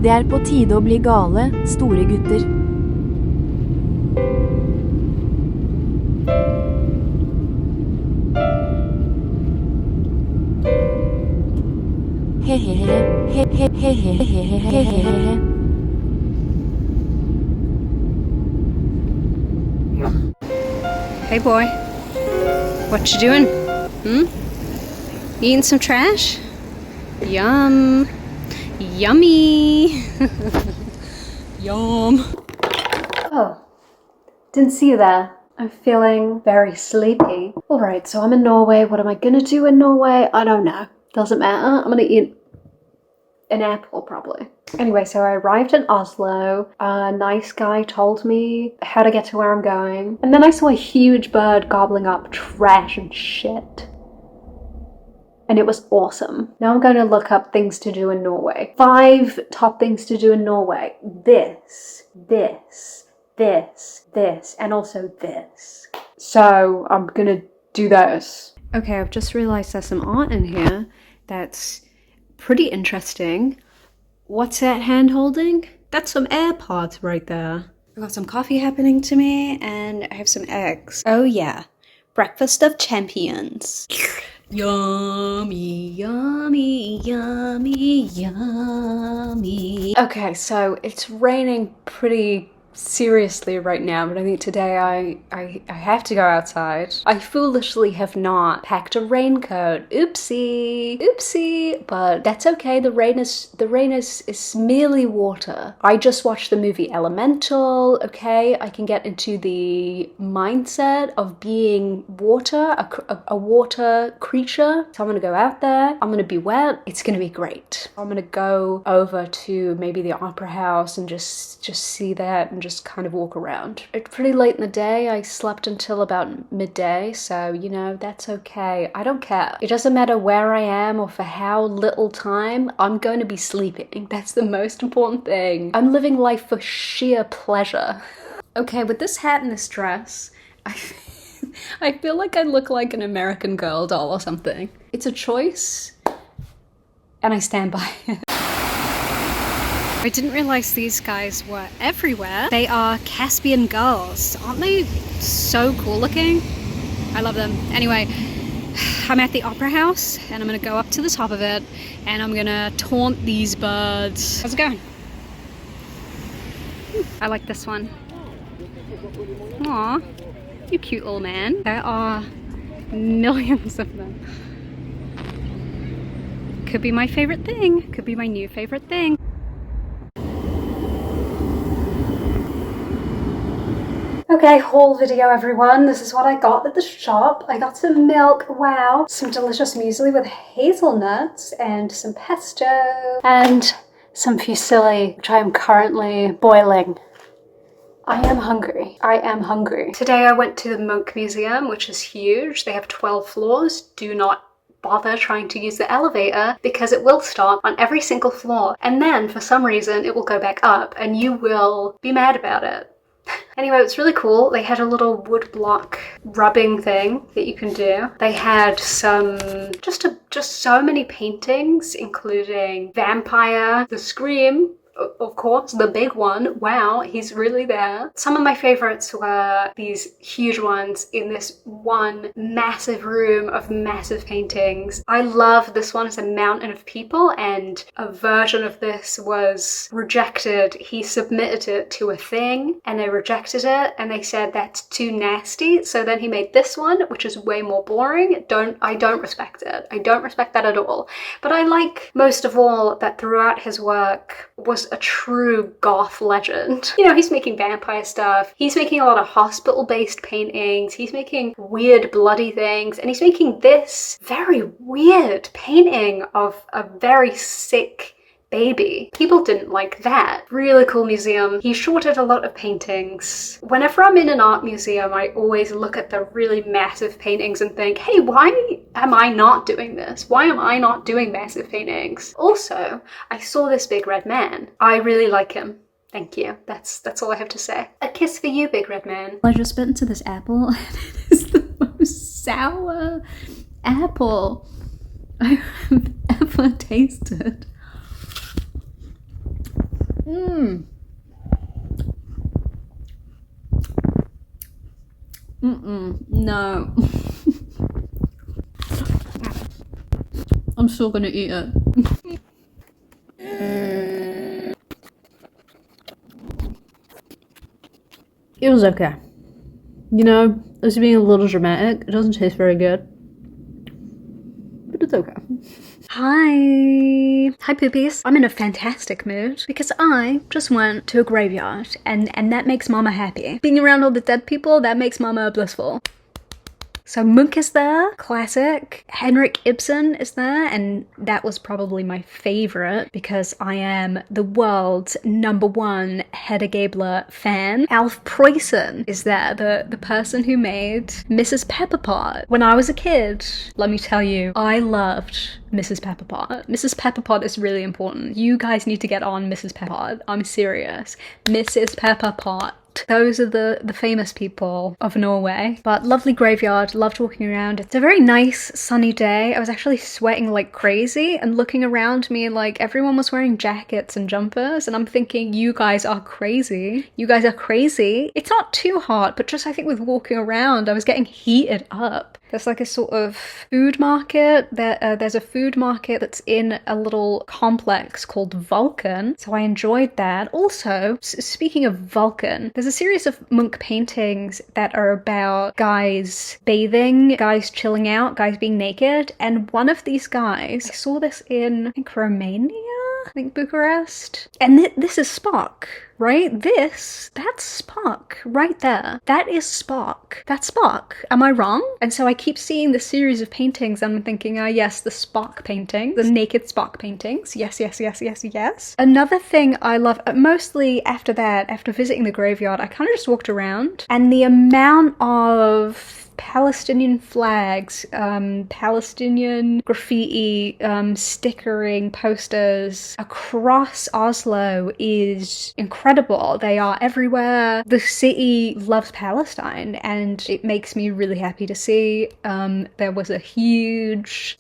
Det på tide å bli gale, store gutter. Hey boy, what you doing? Eating some trash? Yum. Yummy. Yum. Oh, didn't see you there. I'm feeling very sleepy. Alright, so I'm in Norway. What am I gonna do in Norway? I don't know. Doesn't matter. I'm gonna eat an apple probably. Anyway, so I arrived in Oslo. A nice guy told me how to get to where I'm going. And then I saw a huge bird gobbling up trash and shit. And it was awesome. Now I'm going to look up things to do in Norway. 5 top things to do in Norway. This, and also this. So I'm gonna do this. Okay, I've just realized there's some art in here that's pretty interesting. What's that hand holding? That's some AirPods right there. I got some coffee happening to me and I have some eggs. Oh yeah, breakfast of champions. Yummy, yummy, yummy, yummy. Okay, so it's raining pretty seriously right now, but I think today I have to go outside. I foolishly have not packed a raincoat. Oopsie, but that's okay. The rain is merely water. I just watched the movie Elemental. Okay, I can get into the mindset of being water, a water creature. So I'm gonna go out there. I'm gonna be wet. It's gonna be great. I'm gonna go over to maybe the opera house and just see that and just kind of walk around. It's pretty late in the day. I slept until about midday, so you know, that's okay. I don't care. It doesn't matter where I am or for how little time. I'm going to be sleeping. That's the most important thing. I'm living life for sheer pleasure. Okay, with this hat and this dress, I feel like I look like an American Girl doll or something. It's a choice, and I stand by it. I didn't realize these guys were everywhere. They are Caspian girls. Aren't they so cool looking? I love them. Anyway, I'm at the opera house and I'm gonna go up to the top of it and I'm gonna taunt these birds. How's it going? I like this one. Aw, you cute little man. There are millions of them. Could be my favorite thing. Could be my new favorite thing. Okay, haul video everyone. This is what I got at the shop. I got some milk, wow, some delicious muesli with hazelnuts and some pesto and some fusilli, which I am currently boiling. I am hungry. I am hungry. Today I went to the Munch Museum, which is huge. They have 12 floors. Do not bother trying to use the elevator because it will stop on every single floor. And then for some reason it will go back up and you will be mad about it. Anyway, it's really cool. They had a little wood block rubbing thing that you can do. They had some, just so many paintings, including Vampire, The Scream, of course, the big one. Wow, he's really there. Some of my favorites were these huge ones in this one massive room of massive paintings. I love this one. It's a mountain of people and a version of this was rejected. He submitted it to a thing and they rejected it and they said that's too nasty. So then he made this one, which is way more boring. I don't respect it. I don't respect that at all. But I like most of all that throughout his work was a true goth legend. You know, he's making vampire stuff, he's making a lot of hospital-based paintings, he's making weird bloody things, and he's making this very weird painting of a very sick baby. People didn't like that. Really cool museum. He shorted a lot of paintings. Whenever I'm in an art museum, I always look at the really massive paintings and think, hey, why am I not doing this? Why am I not doing massive paintings? Also, I saw this big red man. I really like him. Thank you. That's all I have to say. A kiss for you, big red man. I just bit into this apple and it is the most sour apple I have ever tasted. No. I'm still gonna eat it. It was okay. You know, it's being a little dramatic. It doesn't taste very good. But it's okay. Hi poopies. I'm in a fantastic mood because I just went to a graveyard and that makes mama happy. Being around all the dead people, that makes mama blissful. So Munch is there, classic. Henrik Ibsen is there, and that was probably my favorite because I am the world's #1 Hedda Gabler fan. Alf Preussen is there, the person who made Mrs. Pepperpot. When I was a kid, let me tell you, I loved Mrs. Pepperpot. Mrs. Pepperpot is really important. You guys need to get on Mrs. Pepperpot. I'm serious. Mrs. Pepperpot. Those are the famous people of Norway. But lovely graveyard, loved walking around. It's a very nice sunny day. I was actually sweating like crazy and looking around me like everyone was wearing jackets and jumpers and I'm thinking, you guys are crazy. You guys are crazy. It's not too hot, but just I think with walking around I was getting heated up. There's like a sort of food market. There's a food market that's in a little complex called Vulcan, so I enjoyed that. Also, speaking of Vulcan, there's a series of Munch paintings that are about guys bathing, guys chilling out, guys being naked, and one of these guys, I saw this in, I think, Romania? I think Bucharest. And this is Spock, right? That's Spock right there. That is Spock. That's Spock. Am I wrong? And so I keep seeing this series of paintings and I'm thinking, yes, the Spock painting, the naked Spock paintings. Yes, yes, yes, yes, yes. Another thing I love, mostly after that, after visiting the graveyard, I kind of just walked around and the amount of Palestinian flags, Palestinian graffiti, stickering posters across Oslo is incredible. They are everywhere. The city loves Palestine and it makes me really happy to see. There was a huge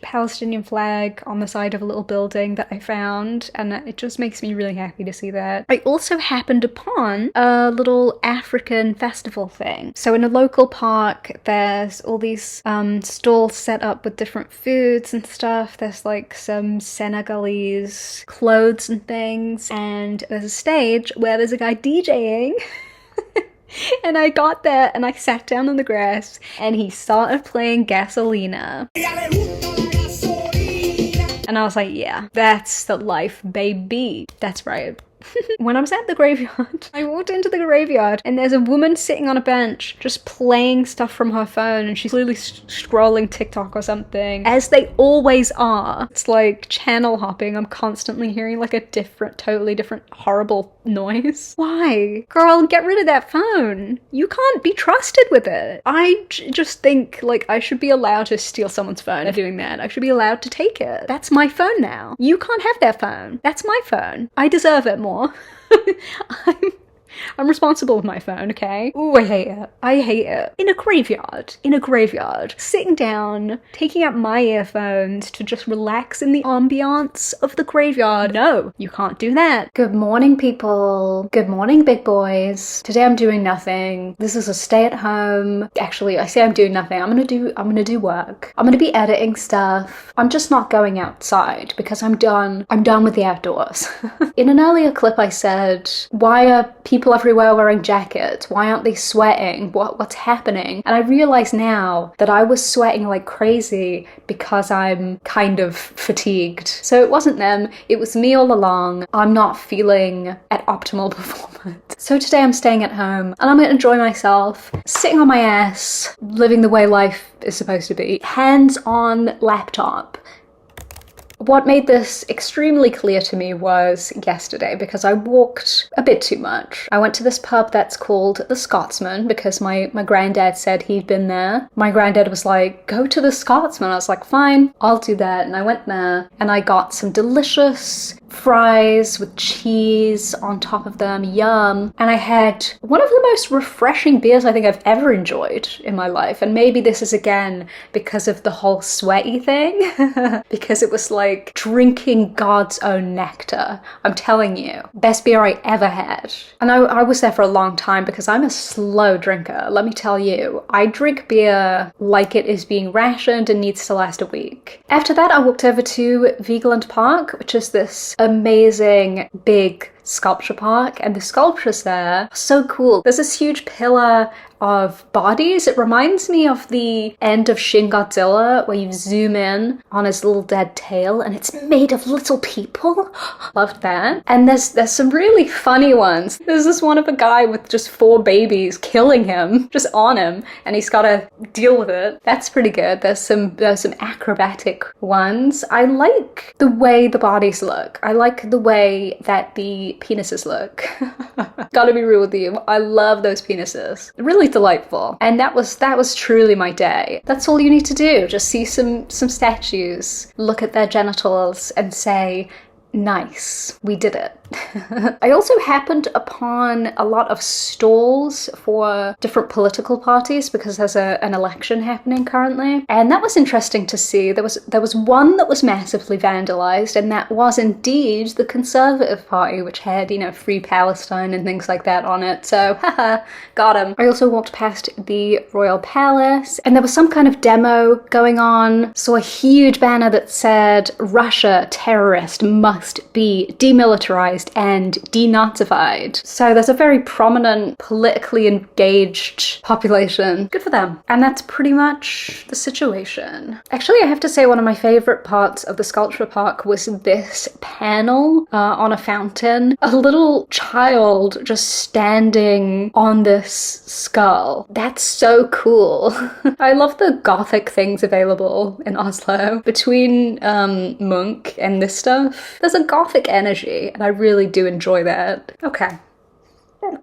Palestinian flag on the side of a little building that I found and it just makes me really happy to see that. I also happened upon a little African festival thing. So in a local park, there's all these stalls set up with different foods and stuff. There's like some Senegalese clothes and things, and there's a stage where there's a guy DJing. And I got there and I sat down on the grass and he started playing Gasolina. And I was like, yeah, that's the life, baby. That's right. When I was at the graveyard, I walked into the graveyard and there's a woman sitting on a bench just playing stuff from her phone and she's clearly scrolling TikTok or something, as they always are. It's like channel hopping. I'm constantly hearing like a totally different horrible noise. Why? Girl, get rid of that phone. You can't be trusted with it. I just think like I should be allowed to steal someone's phone and doing that. I should be allowed to take it. That's my phone now. You can't have that phone. That's my phone. I deserve it more. I'm responsible with my phone, okay? Ooh, I hate it. I hate it. In a graveyard, sitting down, taking out my earphones to just relax in the ambiance of the graveyard. No, you can't do that. Good morning, people. Good morning, big boys. Today I'm doing nothing. This is a stay at home. Actually, I say I'm doing nothing. I'm gonna do work. I'm gonna be editing stuff. I'm just not going outside because I'm done with the outdoors. In an earlier clip I said, why are people everywhere wearing jackets? Why aren't they sweating? What's happening? And I realize now that I was sweating like crazy because I'm kind of fatigued. So it wasn't them, it was me all along. I'm not feeling at optimal performance. So today I'm staying at home and I'm gonna enjoy myself, sitting on my ass, living the way life is supposed to be. Hands on laptop. What made this extremely clear to me was yesterday because I walked a bit too much. I went to this pub that's called The Scotsman because my granddad said he'd been there. My granddad was like, go to The Scotsman. I was like, fine, I'll do that. And I went there and I got some delicious fries with cheese on top of them, yum. And I had one of the most refreshing beers I think I've ever enjoyed in my life. And maybe this is again because of the whole sweaty thing, because it was like drinking God's own nectar. I'm telling you, best beer I ever had. And I was there for a long time because I'm a slow drinker. Let me tell you, I drink beer like it is being rationed and needs to last a week. After that, I walked over to Vigeland Park, which is this amazing big sculpture park, and the sculptures there are so cool. There's this huge pillar of bodies. It reminds me of the end of Shin Godzilla, where you zoom in on his little dead tail and it's made of little people. Loved that. And there's some really funny ones. There's this one of a guy with just 4 babies killing him, just on him, and he's got to deal with it. That's pretty good. There's some acrobatic ones. I like the way the bodies look. I like the way that the penises look. Gotta be real with you. I love those penises. Really delightful. And that was truly my day. That's all you need to do. Just see some statues, look at their genitals and say, nice, we did it. I also happened upon a lot of stalls for different political parties because there's an election happening currently, and that was interesting to see. There was one that was massively vandalized, and that was indeed the Conservative Party, which had, you know, Free Palestine and things like that on it. So, haha, got him. I also walked past the Royal Palace, and there was some kind of demo going on. Saw a huge banner that said, "Russia, terrorist, must be demilitarized and denazified." So there's a very prominent, politically engaged population. Good for them. And that's pretty much the situation. Actually, I have to say one of my favorite parts of the sculpture park was this panel on a fountain. A little child just standing on this skull. That's so cool. I love the gothic things available in Oslo. Between Munch and this stuff, there's a gothic energy, and I really do enjoy that. Okay,